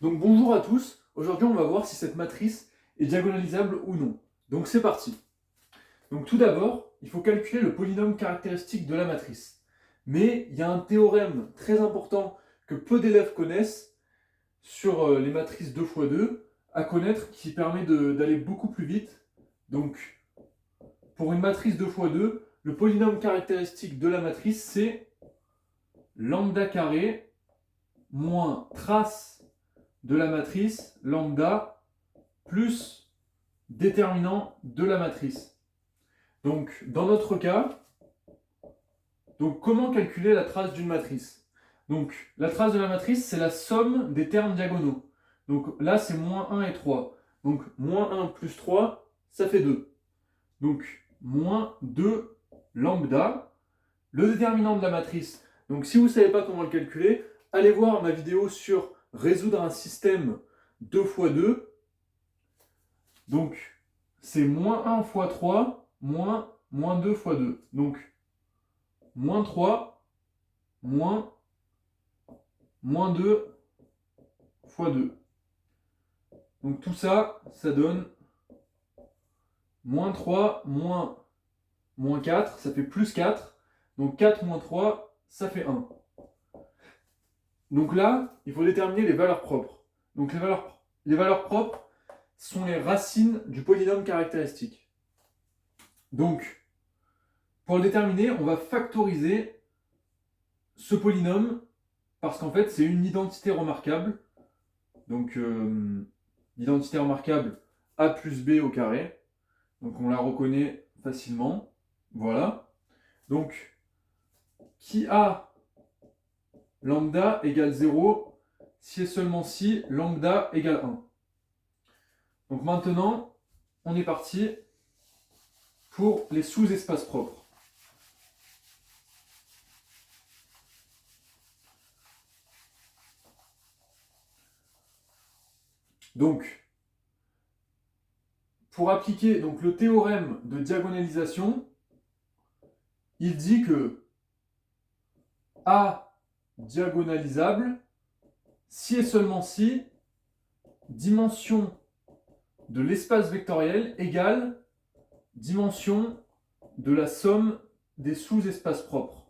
Donc bonjour à tous, aujourd'hui on va voir si cette matrice est diagonalisable ou non. Donc c'est parti. Donc tout d'abord, il faut calculer le polynôme caractéristique de la matrice. Mais il y a un théorème très important que peu d'élèves connaissent sur les matrices 2 fois 2 à connaître qui permet d'aller beaucoup plus vite. Donc pour une matrice 2 fois 2, le polynôme caractéristique de la matrice c'est lambda carré moins trace de la matrice lambda plus déterminant de la matrice. Donc, dans notre cas, comment calculer la trace d'une matrice? Donc, la trace de la matrice, c'est la somme des termes diagonaux. Donc là, c'est moins 1 et 3. Donc, moins 1 plus 3, ça fait 2. Donc, moins 2 lambda. Le déterminant de la matrice. Donc, si vous ne savez pas comment le calculer, allez voir ma vidéo sur résoudre un système 2 fois 2. Donc, c'est moins 1 fois 3, moins 2 fois 2. Donc, moins 3, moins 2 fois 2. Donc, tout ça, ça donne moins 3, moins 4, ça fait plus 4. Donc, 4 moins 3, ça fait 1. Donc là, il faut déterminer les valeurs propres. Donc, les valeurs propres sont les racines du polynôme caractéristique. Donc, pour le déterminer, on va factoriser ce polynôme parce qu'en fait, c'est une identité remarquable. Donc, l'identité remarquable a plus b au carré. Donc, on la reconnaît facilement. Voilà. Donc, qui a lambda égale 0 si et seulement si lambda égale 1. Donc maintenant, on est parti pour les sous-espaces propres. Donc, pour appliquer le théorème de diagonalisation, il dit que A diagonalisable si et seulement si dimension de l'espace vectoriel égale dimension de la somme des sous-espaces propres.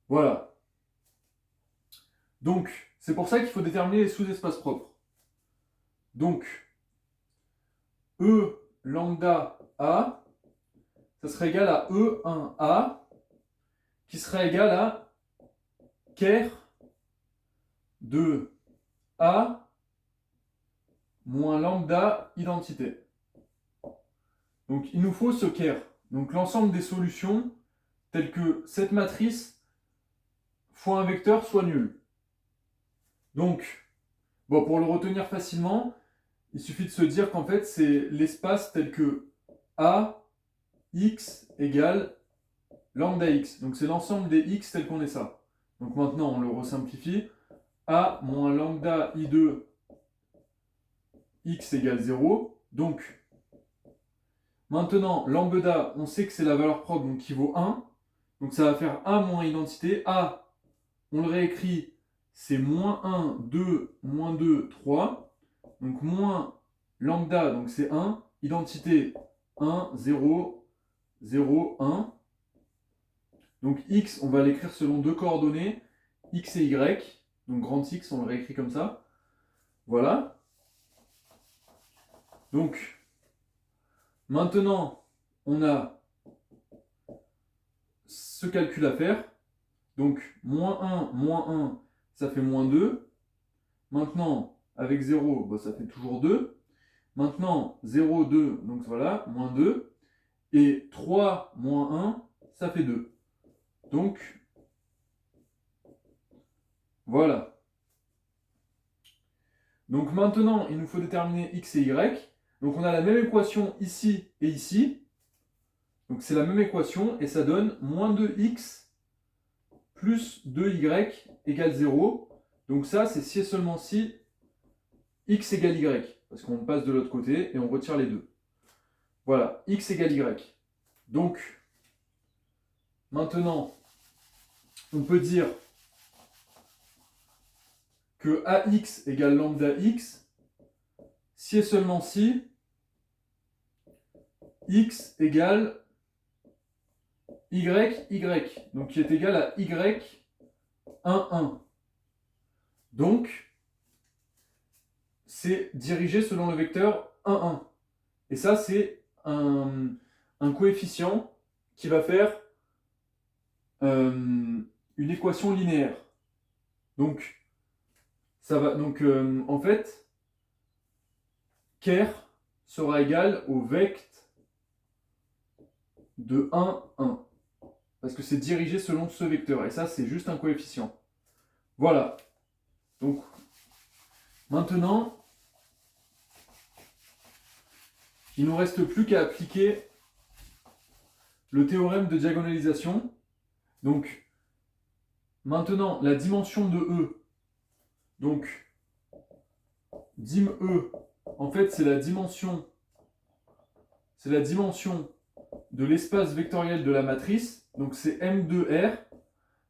Voilà. Donc, c'est pour ça qu'il faut déterminer les sous-espaces propres. Donc, E lambda A, ça serait égal à E1A, qui serait égal à ker de A moins lambda identité. Donc, il nous faut ce ker. Donc, l'ensemble des solutions, telles que cette matrice fois un vecteur soit nul. Donc, pour le retenir facilement, il suffit de se dire qu'en fait, c'est l'espace tel que A, x égale lambda x. Donc, c'est l'ensemble des x tel qu'on est ça. Donc, maintenant, on le resimplifie. A moins lambda I2 x égale 0. Donc, maintenant, lambda, on sait que c'est la valeur propre, donc qui vaut 1. Donc, ça va faire A moins identité. A, on le réécrit, c'est moins 1, 2, moins 2, 3. Donc, moins lambda, donc c'est 1. Identité 1, 0, 0, 1. Donc, x, on va l'écrire selon deux coordonnées, x et y. Donc, grand X, on le réécrit comme ça. Voilà. Donc, maintenant, on a ce calcul à faire. Donc, moins 1, ça fait moins 2. Maintenant, avec 0, ça fait toujours 2. Maintenant, 0, 2, donc voilà, moins 2. Et 3 moins 1, ça fait 2. Donc, voilà. Donc maintenant, il nous faut déterminer x et y. Donc on a la même équation ici et ici. Donc c'est la même équation et ça donne moins 2x plus 2y égale 0. Donc ça, c'est si et seulement si x égale y. Parce qu'on passe de l'autre côté et on retire les deux. Voilà, x égale y. Donc, maintenant, on peut dire que AX égale lambda X si et seulement si X égale Y, donc qui est égal à Y 1, 1. Donc, c'est dirigé selon le vecteur 1, 1. Et ça, c'est un coefficient qui va faire une équation linéaire. Donc, ça va, donc en fait, ker sera égal au vect de 1, 1. Parce que c'est dirigé selon ce vecteur. Et ça, c'est juste un coefficient. Voilà. Donc, maintenant, il ne nous reste plus qu'à appliquer le théorème de diagonalisation. Donc, maintenant, la dimension de E. Donc, dim E, en fait, c'est la dimension de l'espace vectoriel de la matrice. Donc, c'est M2R,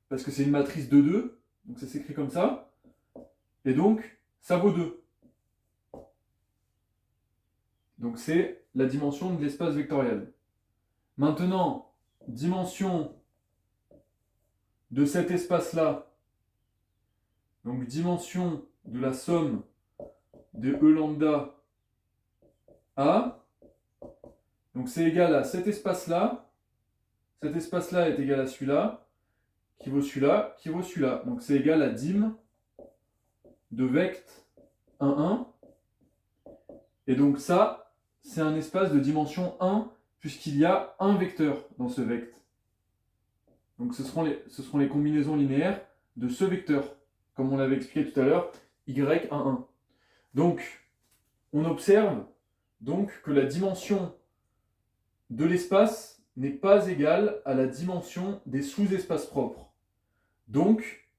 parce que c'est une matrice de 2. Donc, ça s'écrit comme ça. Et donc, ça vaut 2. Donc, c'est la dimension de l'espace vectoriel. Maintenant, dimension de cet espace-là, donc dimension de la somme de E lambda A, donc c'est égal à cet espace-là est égal à celui-là, qui vaut celui-là, qui vaut celui-là. Donc c'est égal à dim de vect 1, 1. Et donc ça, c'est un espace de dimension 1, puisqu'il y a un vecteur dans ce vect. Donc ce seront les combinaisons linéaires de ce vecteur, comme on l'avait expliqué tout à l'heure, y1, 1. Donc, on observe donc que la dimension de l'espace n'est pas égale à la dimension des sous-espaces propres. Donc,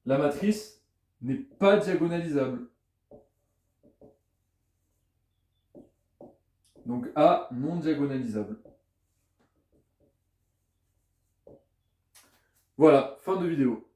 la matrice n'est pas diagonalisable. Donc A non diagonalisable. Voilà, fin de vidéo.